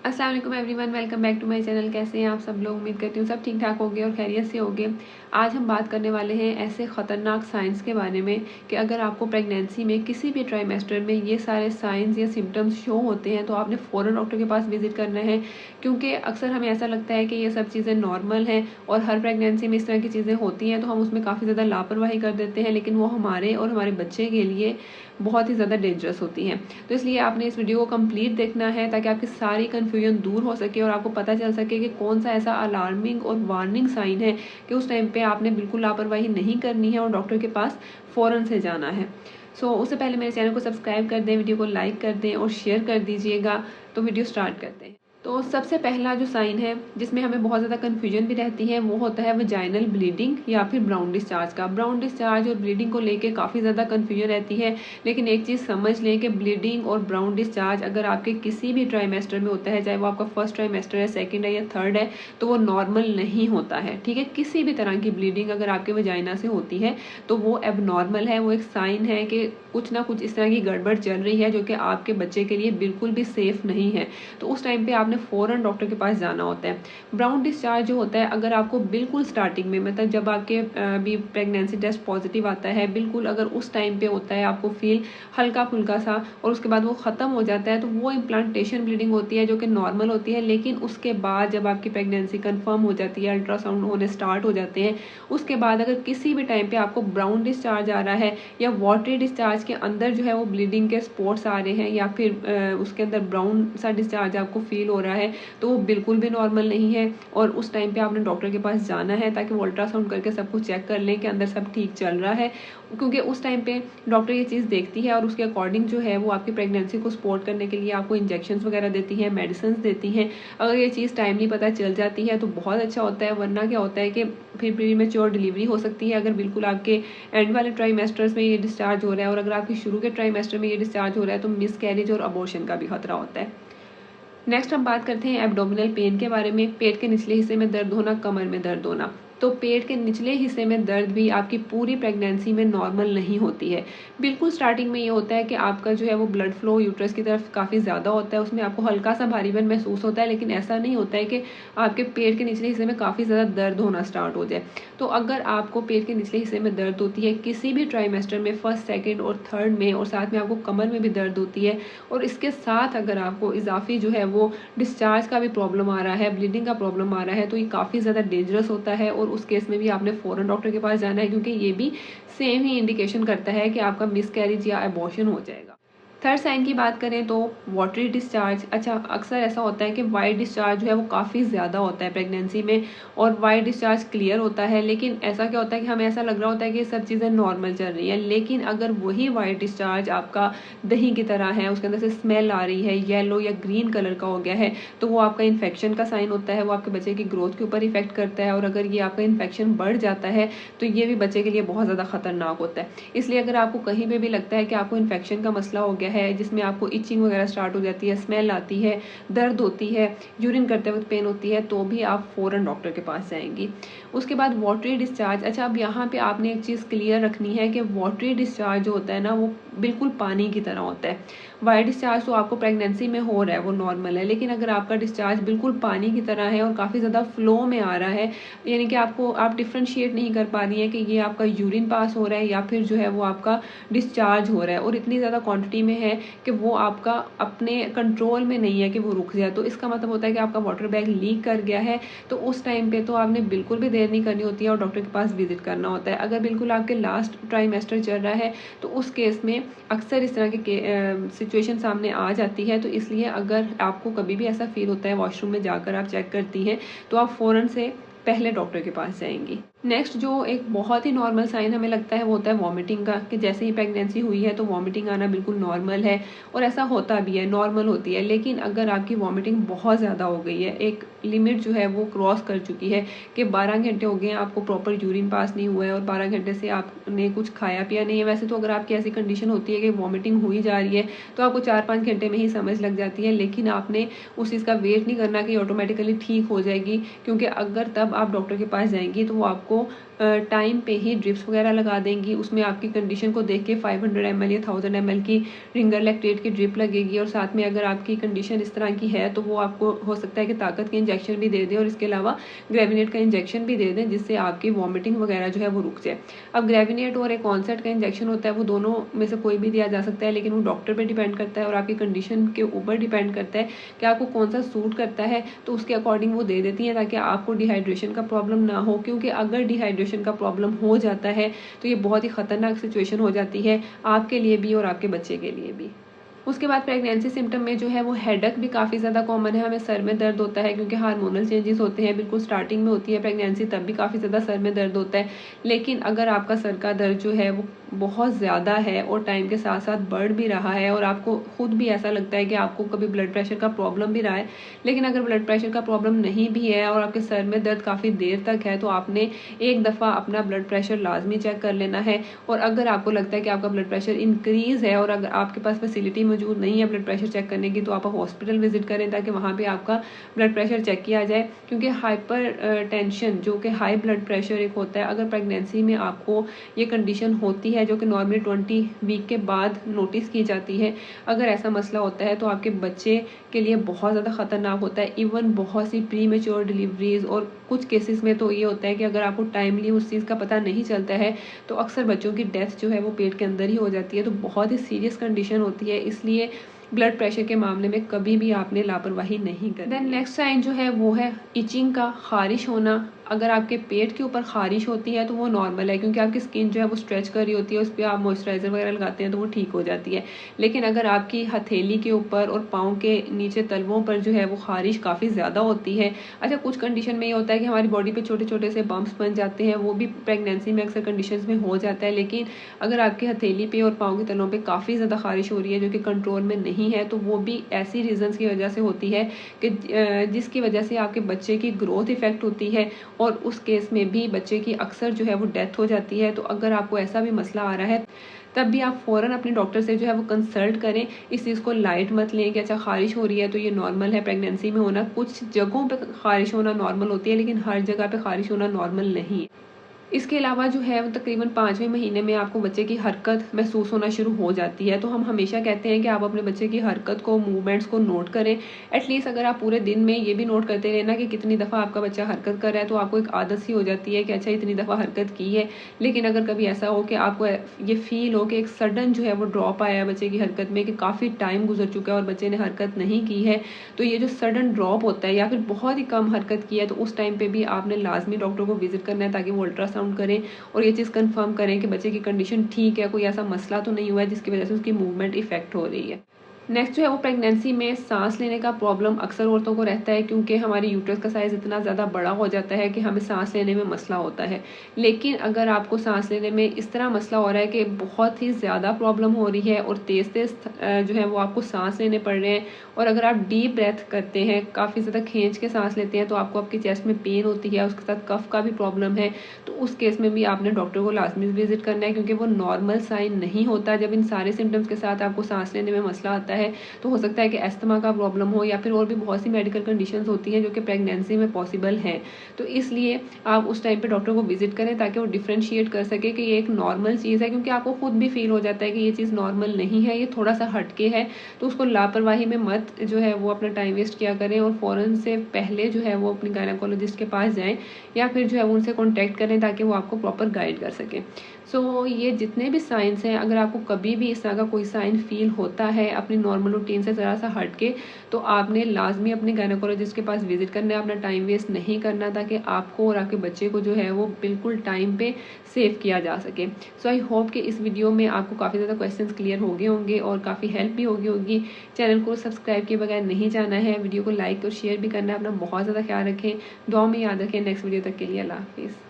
अस्सलाम वालेकुम everyone, welcome back to my channel. कैसे हैं आप सब लोग? उम्मीद करती हूँ सब ठीक ठाक होंगे और खैरियत से होंगे। आज हम बात करने वाले हैं ऐसे ख़तरनाक साइंस के बारे में कि अगर आपको प्रेगनेंसी में किसी भी ट्राइमेस्टर में ये सारे साइंस या सिम्टम्स शो होते हैं तो आपने फ़ौरन डॉक्टर के पास विजिट करना है, क्योंकि अक्सर हमें ऐसा लगता है कि ये सब चीज़ें नॉर्मल हैं और हर प्रेगनेंसी में इस तरह की चीज़ें होती हैं तो हम उसमें काफ़ी ज़्यादा लापरवाही कर देते हैं, लेकिन वो हमारे और हमारे बच्चे के लिए बहुत ही ज़्यादा डेंजरस होती हैं। तो इसलिए आपने इस वीडियो को कंप्लीट देखना है ताकि आपकी सारी कन्फ्यूजन दूर हो सके और आपको पता चल सके कि कौन सा ऐसा अलार्मिंग और वार्निंग साइन है कि उस टाइम पे आपने बिल्कुल लापरवाही नहीं करनी है और डॉक्टर के पास फ़ौरन से जाना है। उससे पहले मेरे चैनल को सब्सक्राइब कर दें, वीडियो को लाइक कर दें और शेयर कर दीजिएगा। तो वीडियो स्टार्ट करते हैं। तो सबसे पहला जो साइन है जिसमें हमें बहुत ज़्यादा कन्फ्यूजन भी रहती है वो होता है वजाइनल ब्लीडिंग या फिर ब्राउन डिस्चार्ज का। ब्राउन डिस्चार्ज और ब्लीडिंग को लेके काफ़ी ज़्यादा कन्फ्यूजन रहती है, लेकिन एक चीज़ समझ लें कि ब्लीडिंग और ब्राउन डिस्चार्ज अगर आपके किसी भी ट्राइमेस्टर में होता है, चाहे वो आपका फर्स्ट ट्राइमेस्टर है, सेकेंड है या थर्ड है, तो वो नॉर्मल नहीं होता है। ठीक है, किसी भी तरह की ब्लीडिंग अगर आपके वजाइना से होती है तो वो एबनॉर्मल है, वो एक साइन है कि कुछ ना कुछ इस तरह की गड़बड़ चल रही है जो कि आपके बच्चे के लिए बिल्कुल भी सेफ नहीं है। तो उस टाइम पे आपने फ़ौरन डॉक्टर के पास जाना होता है। ब्राउन डिस्चार्ज जो होता है, अगर आपको बिल्कुल स्टार्टिंग में, मतलब जब आपके भी प्रेगनेंसी टेस्ट पॉजिटिव आता है, बिल्कुल अगर उस टाइम पे होता है, आपको फील हल्का फुल्का सा और उसके बाद वो ख़त्म हो जाता है, तो वो इम्प्लांटेशन ब्लीडिंग होती है जो कि नॉर्मल होती है। लेकिन उसके बाद जब आपकी प्रेगनेंसी कन्फर्म हो जाती है, अल्ट्रासाउंड होने स्टार्ट हो जाते हैं, उसके बाद अगर किसी भी टाइम पे आपको ब्राउन डिस्चार्ज आ रहा है या वाटरी डिस्चार्ज के अंदर जो है वो ब्लीडिंग के स्पॉट्स आ रहे हैं या फिर उसके अंदर ब्राउन सा डिस्चार्ज आपको फील हो रहा है, तो वो बिल्कुल भी नॉर्मल नहीं है। और उस टाइम पे आपने डॉक्टर के पास जाना है ताकि वो अल्ट्रासाउंड करके सब कुछ चेक कर लें कि अंदर सब ठीक चल रहा है, क्योंकि उस टाइम पे डॉक्टर ये चीज़ देखती है और उसके अकॉर्डिंग जो है वो आपकी प्रेगनेंसी को सपोर्ट करने के लिए आपको इंजेक्शन वगैरह देती है, मेडिसिन देती हैं। अगर ये चीज़ टाइमली पता चल जाती है तो बहुत अच्छा होता है, वरना क्या होता है कि फिर प्रीमेच्योर डिलीवरी हो सकती है अगर बिल्कुल आपके एंड वाले ट्राइमेस्टर्स में ये डिस्चार्ज हो रहा है, और अगर आपके शुरू के ट्राइमेस्टर में ये डिस्चार्ज हो रहा है तो मिसकैरेज और अबॉर्शन का भी खतरा होता है। नेक्स्ट हम बात करते हैं एब्डोमिनल पेन के बारे में। पेट के निचले हिस्से में दर्द होना, कमर में दर्द होना। तो पेट के निचले हिस्से में दर्द भी आपकी पूरी प्रेगनेंसी में नॉर्मल नहीं होती है। बिल्कुल स्टार्टिंग में ये होता है कि आपका जो है वो ब्लड फ्लो यूट्रस की तरफ काफ़ी ज़्यादा होता है, उसमें आपको हल्का सा भारीपन महसूस होता है, लेकिन ऐसा नहीं होता है कि आपके पेट के निचले हिस्से में काफ़ी ज़्यादा दर्द होना स्टार्ट हो जाए। तो अगर आपको पेट के निचले हिस्से में दर्द होती है किसी भी ट्राइमेस्टर में, फर्स्ट, सेकेंड और थर्ड में, और साथ में आपको कमर में भी दर्द होती है, और इसके साथ अगर आपको इजाफी जो है वो डिस्चार्ज का भी प्रॉब्लम आ रहा है, ब्लीडिंग का प्रॉब्लम आ रहा है, तो ये काफ़ी ज़्यादा डेंजरस होता है और उस केस में भी आपने फ़ौरन डॉक्टर के पास जाना है, क्योंकि ये भी सेम ही इंडिकेशन करता है कि आपका मिसकैरेज या अबॉर्शन हो जाएगा। थर्ड साइन की बात करें तो वाटरी डिस्चार्ज। अच्छा, अक्सर ऐसा होता है कि वाइट डिस्चार्ज जो है वो काफ़ी ज़्यादा होता है प्रेगनेंसी में, और वाइट डिस्चार्ज क्लियर होता है, लेकिन ऐसा क्या होता है कि हमें ऐसा लग रहा होता है कि सब चीज़ें नॉर्मल चल रही हैं, लेकिन अगर वही वाइट डिस्चार्ज आपका दही की तरह है, उसके अंदर से स्मेल आ रही है, येलो या ग्रीन कलर का हो गया है, तो वो आपका इन्फेक्शन का साइन होता है, वो आपके बच्चे की ग्रोथ के ऊपर इफेक्ट करता है, और अगर ये आपका इन्फेक्शन बढ़ जाता है तो ये भी बच्चे के लिए बहुत ज़्यादा खतरनाक होता है। इसलिए अगर आपको कहीं पे भी लगता है कि आपको इन्फेक्शन का मसला हो गया है, जिसमें आपको इचिंग वगैरह स्टार्ट हो जाती है, स्मेल आती है, दर्द होती है, यूरिन करते वक्त पेन होती है, तो भी आप फ़ौरन डॉक्टर के पास जाएंगी। उसके बाद वाटरी डिस्चार्ज। अच्छा, अब यहाँ पे आपने एक चीज़ क्लियर रखनी है कि वाटरी डिस्चार्ज जो होता है ना वो बिल्कुल पानी की तरह होता है। वाइट डिस्चार्ज तो आपको प्रेगनेंसी में हो रहा है वो नॉर्मल है, लेकिन अगर आपका डिस्चार्ज बिल्कुल पानी की तरह है और काफ़ी ज़्यादा फ्लो में आ रहा है, यानी कि आप डिफ्रेंशिएट नहीं कर पा रही हैं कि ये आपका यूरिन पास हो रहा है या फिर जो है वो आपका डिस्चार्ज हो रहा है, और इतनी ज़्यादा क्वांटिटी में है कि वो आपका अपने कंट्रोल में नहीं है कि वो रुक जाए, तो इसका मतलब होता है कि आपका वाटर बैग लीक कर गया है। तो उस टाइम पे तो आपने बिल्कुल भी देर नहीं करनी होती है और डॉक्टर के पास विजिट करना होता है। अगर बिल्कुल आपके लास्ट ट्राइमेस्टर चल रहा है तो उस केस में अक्सर इस तरह की सिचुएशन सामने आ जाती है, तो इसलिए अगर आपको कभी भी ऐसा फील होता है वॉशरूम में जाकर आप चेक करती हैं तो आप फ़ौरन से पहले डॉक्टर के पास जाएंगी। नेक्स्ट जो एक बहुत ही नॉर्मल साइन हमें लगता है वो होता है वॉमिटिंग का, कि जैसे ही प्रेगनेंसी हुई है तो वॉमिटिंग आना बिल्कुल नॉर्मल है, और ऐसा होता भी है, नॉर्मल होती है। लेकिन अगर आपकी वॉमिटिंग बहुत ज़्यादा हो गई है, एक लिमिट जो है वो क्रॉस कर चुकी है कि 12 घंटे हो गए हैं आपको प्रॉपर यूरिन पास नहीं हुआ है और 12 घंटे से आपने कुछ खाया पिया नहीं है, वैसे तो अगर आपकी ऐसी कंडीशन होती है कि वॉमिटिंग हुई जा रही है तो आपको 4-5 घंटे में ही समझ लग जाती है, लेकिन आपने उस चीज़ का वेट नहीं करना कि ऑटोमेटिकली ठीक हो जाएगी, क्योंकि अगर तब आप डॉक्टर के पास जाएंगी तो वो आपको टाइम पे ही ड्रिप्स वगैरह लगा देंगी। उसमें आपकी कंडीशन को देख के 500 ml या 1000 ml की रिंगर लैक्टेट की ड्रिप लगेगी। और साथ में अगर आपकी कंडीशन इस तरह की है तो वो आपको हो सकता है कि ताकत के इंजेक्शन भी दे दें और इसके अलावा ग्रेविनेट का इंजेक्शन भी दे दें, जिससे आपकी वॉमिटिंग वगैरह जो है वो रुक जाए। अब ग्रेविनेट और एक ऑनसेट का इंजेक्शन होता है, वो दोनों में से कोई भी दिया जा सकता है, लेकिन वो डॉक्टर पे डिपेंड करता है और आपकी कंडीशन के ऊपर डिपेंड करता है कि आपको कौन सा सूट करता है। तो उसके अकॉर्डिंग वो दे देती हैं ताकि आपको डिहाइड्रेशन का प्रॉब्लम ना हो, क्योंकि अगर डिहाइड्रेशन का प्रॉब्लम हो जाता है तो ये बहुत ही खतरनाक सिचुएशन हो जाती है आपके लिए भी और आपके बच्चे के लिए भी। उसके बाद प्रेगनेंसी सिम्टम में जो है वो हेडेक भी काफ़ी ज़्यादा कॉमन है। हमें सर में दर्द होता है क्योंकि हार्मोनल चेंजेस होते हैं, बिल्कुल स्टार्टिंग में होती है प्रेगनेंसी, तब भी काफ़ी ज़्यादा सर में दर्द होता है। लेकिन अगर आपका सर का दर्द जो है वो बहुत ज़्यादा है और टाइम के साथ साथ बढ़ भी रहा है और आपको खुद भी ऐसा लगता है कि आपको कभी ब्लड प्रेशर का प्रॉब्लम भी रहा है, लेकिन अगर ब्लड प्रेशर का प्रॉब्लम नहीं भी है और आपके सर में दर्द काफ़ी देर तक है, तो आपने एक दफ़ा अपना ब्लड प्रेशर लाजमी चेक कर लेना है। और अगर आपको लगता है कि आपका ब्लड प्रेशर इंक्रीज़ है और अगर आपके पास फैसिलिटी मौजूद नहीं है ब्लड प्रेशर चेक करने की, तो आप हॉस्पिटल विजिट करें ताकि वहाँ पे आपका ब्लड प्रेशर चेक किया जाए। क्योंकि हाइपर टेंशन जो कि हाई ब्लड प्रेशर एक होता है, अगर प्रेगनेंसी में आपको ये कंडीशन होती है जो कि नॉर्मली 20 वीक के बाद नोटिस की जाती है, अगर ऐसा मसला होता है तो आपके बच्चे के लिए बहुत ज़्यादा ख़तरनाक होता है। इवन बहुत सी प्री मेच्योर डिलीवरीज और कुछ केसेस में तो ये होता है कि अगर आपको टाइमली उस चीज़ का पता नहीं चलता है तो अक्सर बच्चों की डेथ जो है वो पेट के अंदर ही हो जाती है। तो बहुत ही सीरियस कंडीशन होती है, इसलिए ब्लड प्रेशर के मामले में कभी भी आपने लापरवाही नहीं करनी। देन नेक्स्ट साइन जो है वो है इचिंग का, खारिश होना। अगर आपके पेट के ऊपर खारिश होती है तो वो नॉर्मल है, क्योंकि आपकी स्किन जो है वो स्ट्रेच कर रही होती है, उस पर आप मॉइस्चराइजर वगैरह लगाते हैं तो वो ठीक हो जाती है। लेकिन अगर आपकी हथेली के ऊपर और पाँव के नीचे तलवों पर जो है वो खारिश काफ़ी ज़्यादा होती है। अच्छा, कुछ कंडीशन में ये होता है कि हमारी बॉडी पे छोटे छोटे से बम्प्स बन जाते हैं, वो भी प्रेगनेंसी में अक्सर कंडीशंस में हो जाता है। लेकिन अगर आपकी हथेली पे और पाँव के तलों पे काफ़ी ज़्यादा खारिश हो रही है जो कि कंट्रोल में नहीं है, तो वो भी ऐसी रीजंस की वजह से होती है कि जिसकी वजह से आपके बच्चे की ग्रोथ इफेक्ट होती है और उस केस में भी बच्चे की अक्सर जो है वो डेथ हो जाती है। तो अगर आपको ऐसा भी मसला आ रहा है तब भी आप फ़ौरन अपने डॉक्टर से जो है वो कंसल्ट करें। इस चीज़ को लाइट मत लें कि अच्छा खारिश हो रही है तो ये नॉर्मल है प्रेगनेंसी में होना। कुछ जगहों पे खारिश होना नॉर्मल होती है, लेकिन हर जगह पे खारिश होना नॉर्मल नहीं है। इसके अलावा जो है वो तकरीबन 5वें महीने में आपको बच्चे की हरकत महसूस होना शुरू हो जाती है। तो हम हमेशा कहते हैं कि आप अपने बच्चे की हरकत को, मूवमेंट्स को नोट करें। एटलीस्ट अगर आप पूरे दिन में ये भी नोट करते रहना कि कितनी दफ़ा आपका बच्चा हरकत कर रहा है, तो आपको एक आदत सी हो जाती है कि अच्छा इतनी दफ़ा हरकत की है। लेकिन अगर कभी ऐसा हो कि आपको ये फील हो कि एक सडन जो है वो ड्रॉप आया है बच्चे की हरकत में, कि काफ़ी टाइम गुजर चुका है और बच्चे ने हरकत नहीं की है, तो ये जो सडन ड्रॉप होता है या फिर बहुत ही कम हरकत की है, तो उस टाइम पर भी आपने लाजमी डॉक्टर को विजिट करना है ताकि वो अल्ट्रासाउंड करें और ये चीज़ कंफर्म करें कि बच्चे की कंडीशन ठीक है, कोई ऐसा मसला तो नहीं हुआ है जिसकी वजह से उसकी मूवमेंट इफेक्ट हो रही है। नेक्स्ट जो है वो प्रेगनेंसी में सांस लेने का प्रॉब्लम अक्सर औरतों को रहता है, क्योंकि हमारी यूट्रस का साइज़ इतना ज़्यादा बड़ा हो जाता है कि हमें सांस लेने में मसला होता है। लेकिन अगर आपको सांस लेने में इस तरह मसला हो रहा है कि बहुत ही ज़्यादा प्रॉब्लम हो रही है और तेज़ तेज़ जो है वो आपको सांस लेने पड़ रहे हैं, और अगर आप डीप ब्रेथ करते हैं, काफ़ी ज़्यादा खींच के सांस लेते हैं, तो आपको आपकी चेस्ट में पेन होती है, उसके साथ कफ का भी प्रॉब्लम है, तो उस केस में भी आपने डॉक्टर को लाजमी विजिट करना है, क्योंकि वो नॉर्मल साइन नहीं होता। जब इन सारे सिम्टम्स के साथ आपको सांस लेने में मसला आता है तो हो सकता है कि अस्थमा का प्रॉब्लम हो या फिर और भी बहुत सी मेडिकल कंडीशंस होती हैं जो कि प्रेगनेंसी में पॉसिबल हैं। तो इसलिए आप उस टाइम पे डॉक्टर को विजिट करें ताकि वो डिफ्रेंशिएट कर सके कि ये एक नॉर्मल चीज़ है, क्योंकि आपको खुद भी फील हो जाता है कि ये चीज़ नॉर्मल नहीं है, ये थोड़ा सा हटके है। तो उसको लापरवाही में मत जो है वो अपना टाइम वेस्ट किया करें और फ़ौरन से पहले जो है वो अपनी गायनेकोलॉजिस्ट के पास जाएँ या फिर जो है वो उनसे कॉन्टैक्ट करें ताकि वो आपको प्रॉपर गाइड कर सकें। सो ये जितने भी साइंस हैं, अगर आपको कभी भी इस तरह का कोई साइन फील होता है अपनी नॉर्मल रूटीन से ज़रा सा हट के, तो आपने लाजमी अपने गायनेकोलॉजिस्ट के पास विजिट करना है, अपना टाइम वेस्ट नहीं करना, ताकि आपको और आपके बच्चे को जो है वो बिल्कुल टाइम पे सेव किया जा सके। सो आई होप कि इस वीडियो में आपको काफ़ी ज़्यादा क्वेश्चंस क्लियर हो गए होंगे और काफ़ी हेल्प भी होगी। चैनल को सब्सक्राइब किए बगैर नहीं जाना है, वीडियो को लाइक और शेयर भी करना है। अपना बहुत ज़्यादा ख्याल रखें, दुआ में याद रखें। नेक्स्ट वीडियो तक के लिए अल्लाह हाफिज़।